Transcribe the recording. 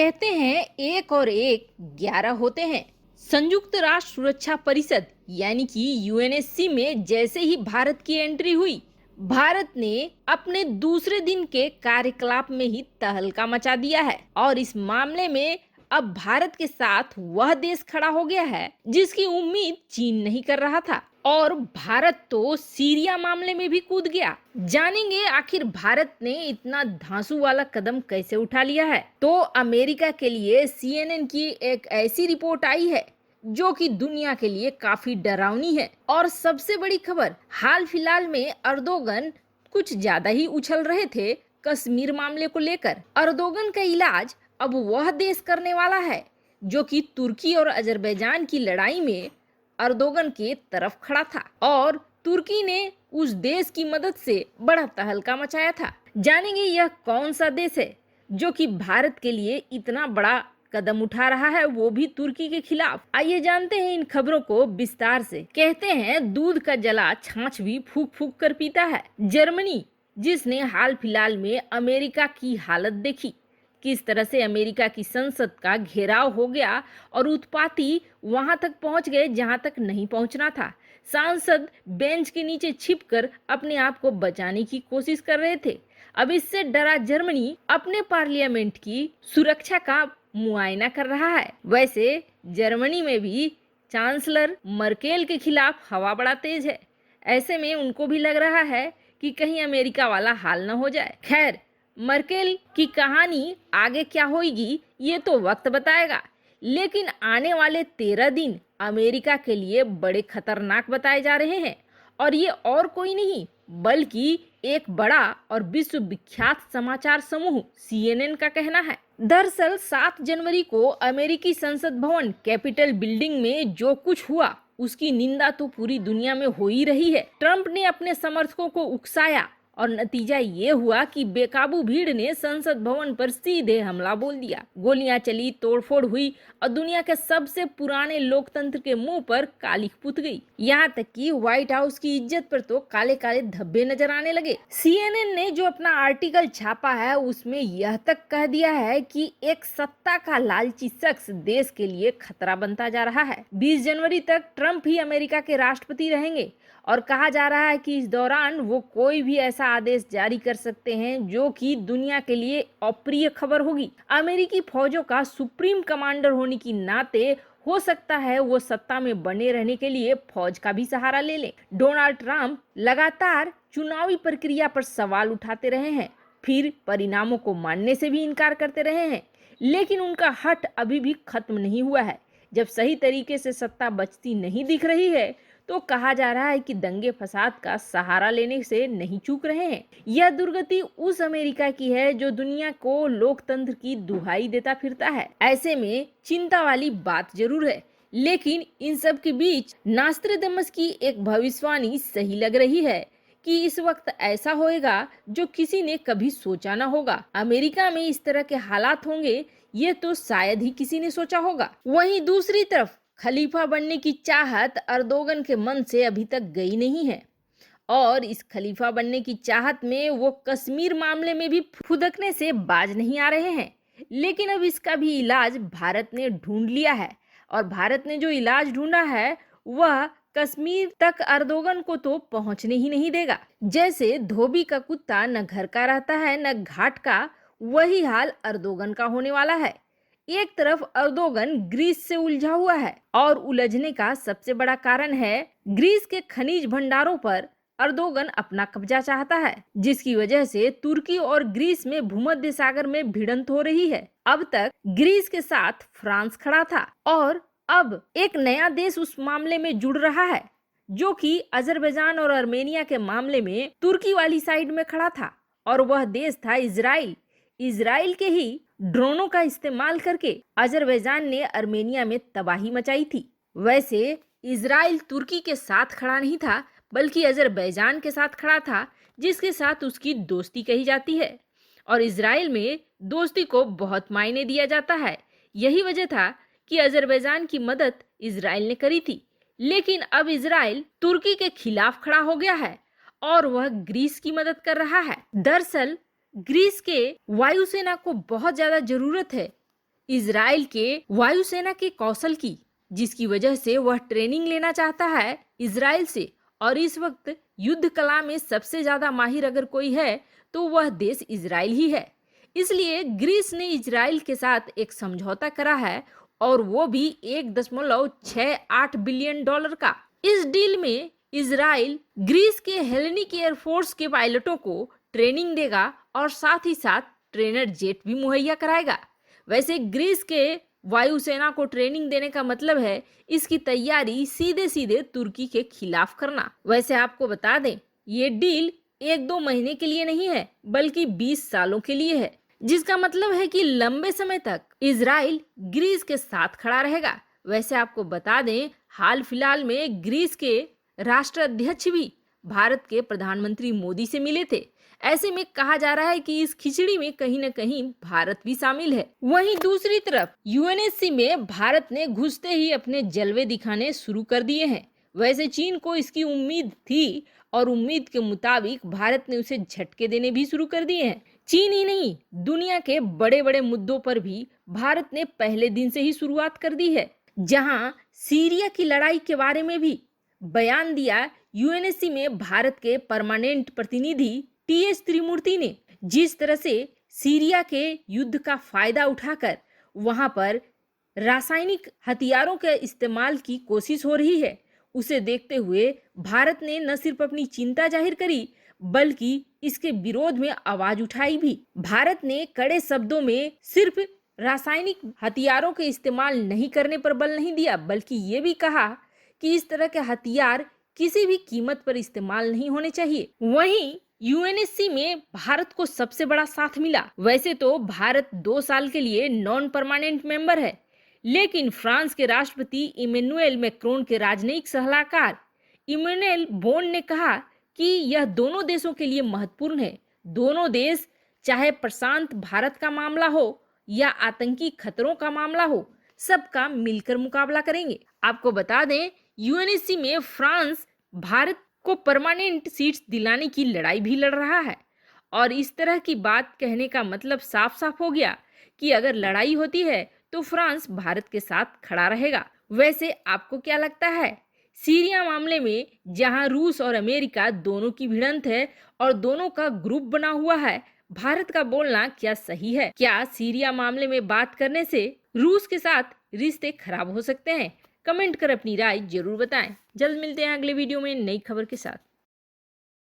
कहते हैं एक और एक 11 होते हैं। संयुक्त राष्ट्र सुरक्षा परिषद यानी कि यूएनएससी में जैसे ही भारत की एंट्री हुई, भारत ने अपने दूसरे दिन के कार्यकलाप में ही तहलका मचा दिया है और इस मामले में अब भारत के साथ वह देश खड़ा हो गया है जिसकी उम्मीद चीन नहीं कर रहा था। और भारत तो सीरिया मामले में भी कूद गया। जानेंगे आखिर भारत ने इतना धांसू वाला कदम कैसे उठा लिया है। तो अमेरिका के लिए सीएनएन की एक ऐसी रिपोर्ट आई है जो कि दुनिया के लिए काफी डरावनी है। और सबसे बड़ी खबर, हाल फिलहाल में अर्दोगन कुछ ज्यादा ही उछल रहे थे कश्मीर मामले को लेकर। अर्दोगन का इलाज अब वह देश करने वाला है जो कि तुर्की और अजरबैजान की लड़ाई में अर्दोगन के तरफ खड़ा था और तुर्की ने उस देश की मदद से बड़ा तहलका मचाया था। जानेंगे यह कौन सा देश है जो कि भारत के लिए इतना बड़ा कदम उठा रहा है, वो भी तुर्की के खिलाफ। आइए जानते हैं इन खबरों को विस्तार से। कहते हैं दूध का जला छाछ भी फूक फूक कर पीता है। जर्मनी, जिसने हाल फिलहाल में अमेरिका की हालत देखी, किस तरह से अमेरिका की संसद का घेराव हो गया और उत्पाती वहां तक पहुंच गए जहां तक नहीं पहुंचना था। सांसद बेंच के नीचे छिपकर अपने आप को बचाने की कोशिश कर रहे थे। अब इससे डरा जर्मनी अपने पार्लियामेंट की सुरक्षा का मुआयना कर रहा है। वैसे जर्मनी में भी चांसलर मर्केल के खिलाफ हवा बड़ा तेज है। ऐसे में उनको भी लग रहा है कि कहीं अमेरिका वाला हाल न हो जाए। खैर, मर्केल की कहानी आगे क्या होगी ये तो वक्त बताएगा, लेकिन आने वाले 13 दिन अमेरिका के लिए बड़े खतरनाक बताए जा रहे हैं। और ये और कोई नहीं बल्कि एक बड़ा और विश्वविख्यात समाचार समूह सीएनएन का कहना है। दरअसल 7 जनवरी को अमेरिकी संसद भवन कैपिटल बिल्डिंग में जो कुछ हुआ उसकी निंदा तो पूरी दुनिया में हो ही रही है। ट्रंप ने अपने समर्थकों को उकसाया और नतीजा ये हुआ कि बेकाबू भीड़ ने संसद भवन पर सीधे हमला बोल दिया। गोलियां चली, तोड़फोड़ हुई और दुनिया के सबसे पुराने लोकतंत्र के मुंह पर कालिख पुत गई। यहाँ तक कि व्हाइट हाउस की इज्जत पर तो काले काले धब्बे नजर आने लगे। सीएनएन ने जो अपना आर्टिकल छापा है उसमें यह तक कह दिया है कि एक सत्ता का लालची शख्स देश के लिए खतरा बनता जा रहा है। 20 जनवरी तक ट्रंप ही अमेरिका के राष्ट्रपति रहेंगे और कहा जा रहा है कि इस दौरान वो कोई भी ऐसा आदेश जारी कर सकते हैं जो कि दुनिया के लिए अप्रिय खबर होगी। अमेरिकी फौजों का सुप्रीम कमांडर होने की नाते हो सकता है वो सत्ता में बने रहने के लिए फौज का भी सहारा ले लें। डोनाल्ड ट्रंप लगातार चुनावी प्रक्रिया पर सवाल उठाते रहे हैं, फिर परिणामों को मानने से भी इनकार करते रहे हैं, लेकिन उनका हट अभी भी खत्म नहीं हुआ है। जब सही तरीके से सत्ता बचती नहीं दिख रही है तो कहा जा रहा है कि दंगे फसाद का सहारा लेने से नहीं चूक रहे हैं। यह दुर्गति उस अमेरिका की है जो दुनिया को लोकतंत्र की दुहाई देता फिरता है। ऐसे में चिंता वाली बात जरूर है, लेकिन इन सब के बीच नास्ट्राडामस की एक भविष्यवाणी सही लग रही है कि इस वक्त ऐसा होएगा जो किसी ने कभी सोचा ना होगा। अमेरिका में इस तरह के हालात होंगे ये तो शायद ही किसी ने सोचा होगा। वहीं दूसरी तरफ खलीफा बनने की चाहत अर्दोगन के मन से अभी तक गई नहीं है और इस खलीफा बनने की चाहत में वो कश्मीर मामले में भी फुदकने से बाज नहीं आ रहे हैं। लेकिन अब इसका भी इलाज भारत ने ढूंढ लिया है और भारत ने जो इलाज ढूंढा है वह कश्मीर तक अर्दोगन को तो पहुंचने ही नहीं देगा। जैसे धोबी का कुत्ता न घर का रहता है न घाट का, वही हाल अर्दोगन का होने वाला है। एक तरफ अर्दोगन ग्रीस से उलझा हुआ है और उलझने का सबसे बड़ा कारण है ग्रीस के खनिज भंडारों पर अर्दोगन अपना कब्जा चाहता है, जिसकी वजह से तुर्की और ग्रीस में भूमध्य सागर में भिड़ंत हो रही है। अब तक ग्रीस के साथ फ्रांस खड़ा था और अब एक नया देश उस मामले में जुड़ रहा है जो कि अजरबैजान और आर्मेनिया के मामले में तुर्की वाली साइड में खड़ा था और वह देश था इजराइल। इजराइल के ही ड्रोनों का इस्तेमाल करके अजरबैजान ने आर्मेनिया में तबाही मचाई थी। वैसे इजराइल तुर्की के साथ खड़ा नहीं था बल्कि अजरबैजान के साथ खड़ा था, जिसके साथ उसकी दोस्ती कही जाती है और इजराइल में दोस्ती को बहुत मायने दिया जाता है। यही वजह था कि अजरबैजान की मदद इजराइल ने करी थी, लेकिन अब इजराइल तुर्की के खिलाफ खड़ा हो गया है और वह ग्रीस की मदद कर रहा है। दरअसल ग्रीस के वायुसेना को बहुत ज्यादा जरूरत है इजराइल के वायुसेना के कौशल की, जिसकी वजह से वह ट्रेनिंग लेना चाहता है इजराइल से। और इस वक्त युद्ध कला में सबसे ज्यादा माहिर अगर कोई है तो वह देश इजराइल ही है। इसलिए ग्रीस ने इजराइल के साथ एक समझौता करा है, और वो भी 1.68 बिलियन डॉलर का। इस डील में इजराइल ग्रीस के हेलेनिक एयरफोर्स के पायलटों को ट्रेनिंग देगा और साथ ही साथ ट्रेनर जेट भी मुहैया कराएगा। वैसे ग्रीस के वायुसेना को ट्रेनिंग देने का मतलब है इसकी तैयारी सीधे सीधे तुर्की के खिलाफ करना। वैसे आपको बता दें, ये डील 1-2 महीने के लिए नहीं है बल्कि 20 सालों के लिए है, जिसका मतलब है कि लंबे समय तक इजराइल ग्रीस के साथ खड़ा रहेगा। वैसे आपको बता दें, हाल फिलहाल में ग्रीस के राष्ट्राध्यक्ष भी भारत के प्रधानमंत्री मोदी से मिले थे। ऐसे में कहा जा रहा है कि इस खिचड़ी में कहीं न कहीं भारत भी शामिल है। वहीं दूसरी तरफ यूएनएससी में भारत ने घुसते ही अपने जलवे दिखाने शुरू कर दिए हैं। वैसे चीन को इसकी उम्मीद थी और उम्मीद के मुताबिक भारत ने उसे झटके देने भी शुरू कर दिए हैं। चीन ही नहीं, दुनिया के बड़े बड़े मुद्दों पर भी भारत ने पहले दिन से ही शुरुआत कर दी है। जहां सीरिया की लड़ाई के बारे में भी बयान दिया यूएनएससी में भारत के परमानेंट प्रतिनिधि टीएस त्रिमूर्ति ने। जिस तरह से सीरिया के युद्ध का फायदा उठाकर वहां पर रासायनिक हथियारों के इस्तेमाल की कोशिश हो रही है, उसे देखते हुए भारत ने न सिर्फ अपनी चिंता जाहिर करी बल्कि इसके विरोध में आवाज उठाई भी। भारत ने कड़े शब्दों में सिर्फ रासायनिक हथियारों के इस्तेमाल नहीं करने पर बल नहीं दिया, बल्कि ये भी कहा कि इस तरह के हथियार किसी भी कीमत पर इस्तेमाल नहीं होने चाहिए। वहीं यूएनएससी में भारत को सबसे बड़ा साथ मिला। वैसे तो भारत 2 साल के लिए नॉन परमानेंट मेंबर है, लेकिन फ्रांस के राष्ट्रपति इमैनुएल मैक्रोन के राजनयिक सलाहकार इमैनुएल बोन ने कहा कि यह दोनों देशों के लिए महत्वपूर्ण है। दोनों देश, चाहे प्रशांत भारत का मामला हो या आतंकी खतरों का मामला हो, सबका मिलकर मुकाबला करेंगे। आपको बता दें, यूएनएससी में फ्रांस भारत को परमानेंट सीट्स दिलाने की लड़ाई भी लड़ रहा है। और इस तरह की बात कहने का मतलब साफ साफ हो गया कि अगर लड़ाई होती है तो फ्रांस भारत के साथ खड़ा रहेगा। वैसे आपको क्या लगता है, सीरिया मामले में जहां रूस और अमेरिका दोनों की भिड़ंत है और दोनों का ग्रुप बना हुआ है, भारत का बोलना क्या सही है? क्या सीरिया मामले में बात करने से रूस के साथ रिश्ते खराब हो सकते हैं? कमेंट कर अपनी राय जरूर बताएं। जल्द मिलते हैं अगले वीडियो में नई खबर के साथ।